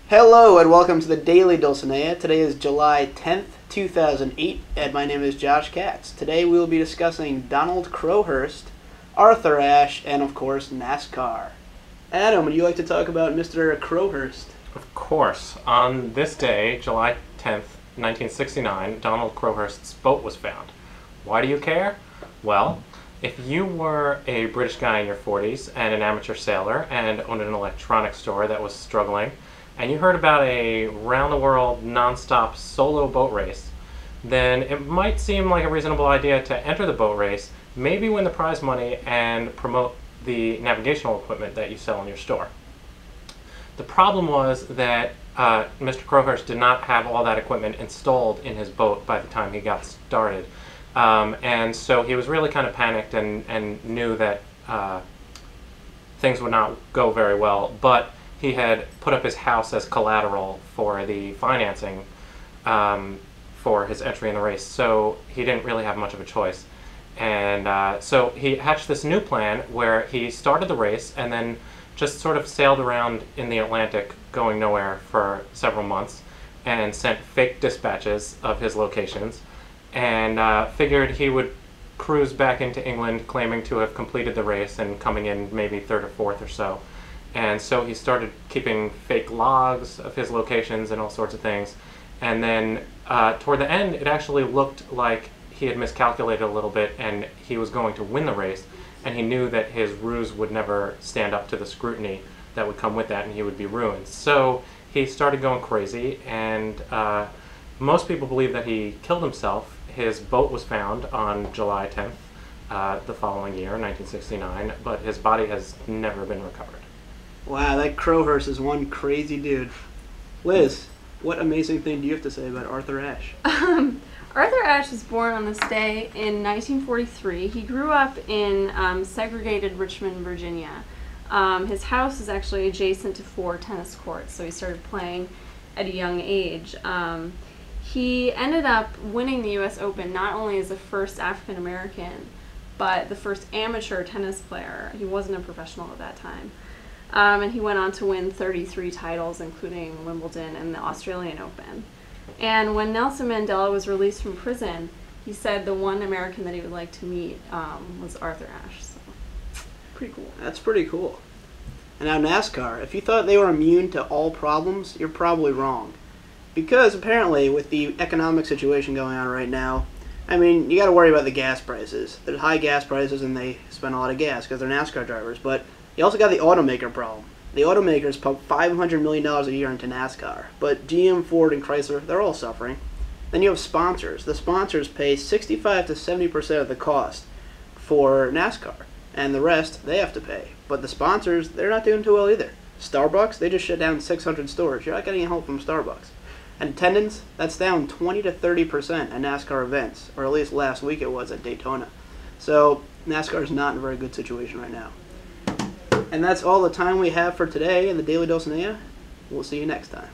Hello and welcome to the Daily Dulcinea. Today is July 10th, 2008, and my name is Josh Katz. Today we will be discussing Donald Crowhurst, Arthur Ashe, and of course NASCAR. Adam, would you like to talk about Mr. Crowhurst? Of course. On this day, July 10th, 1969, Donald Crowhurst's boat was found. Why do you care? Well, if you were a British guy in your 40s and an amateur sailor and owned an electronics store that was struggling, and you heard about a round-the-world, non-stop solo boat race, then it might seem like a reasonable idea to enter the boat race, maybe win the prize money, and promote the navigational equipment that you sell in your store. The problem was that Mr. Crowhurst did not have all that equipment installed in his boat by the time he got started. And so he was really kind of panicked and knew that things would not go very well, but he had put up his house as collateral for the financing for his entry in the race, so he didn't really have much of a choice. And so he hatched this new plan where he started the race and then just sort of sailed around in the Atlantic going nowhere for several months and sent fake dispatches of his locations and figured he would cruise back into England claiming to have completed the race and coming in maybe third or fourth or so. And so he started keeping fake logs of his locations and all sorts of things. And then toward the end, it actually looked like he had miscalculated a little bit and he was going to win the race. And he knew that his ruse would never stand up to the scrutiny that would come with that and he would be ruined. So he started going crazy, and most people believe that he killed himself. His boat was found on July 10th the following year, 1969, but his body has never been recovered. Wow, that Crowhurst is one crazy dude. Liz, what amazing thing do you have to say about Arthur Ashe? Arthur Ashe was born on this day in 1943. He grew up in segregated Richmond, Virginia. His house is actually adjacent to 4 tennis courts, so he started playing at a young age. He ended up winning the U.S. Open not only as the first African American, but the first amateur tennis player. He wasn't a professional at that time. And he went on to win 33 titles, including Wimbledon and the Australian Open. And when Nelson Mandela was released from prison, he said the one American that he would like to meet was Arthur Ashe. So, pretty cool. That's pretty cool. And now NASCAR, if you thought they were immune to all problems, you're probably wrong. Because apparently, with the economic situation going on right now, I mean, you got to worry about the gas prices. There's high gas prices and they spend a lot of gas because they're NASCAR drivers. But you also got the automaker problem. The automakers pump $500 million a year into NASCAR, but GM, Ford, and Chrysler, they're all suffering. Then you have sponsors. The sponsors pay 65 to 70% of the cost for NASCAR, and the rest, they have to pay. But the sponsors, they're not doing too well either. Starbucks, they just shut down 600 stores. You're not getting help from Starbucks. And attendance, that's down 20 to 30% at NASCAR events, or at least last week it was at Daytona. So NASCAR is not in a very good situation right now. And that's all the time we have for today in the Daily Dulcinea. We'll see you next time.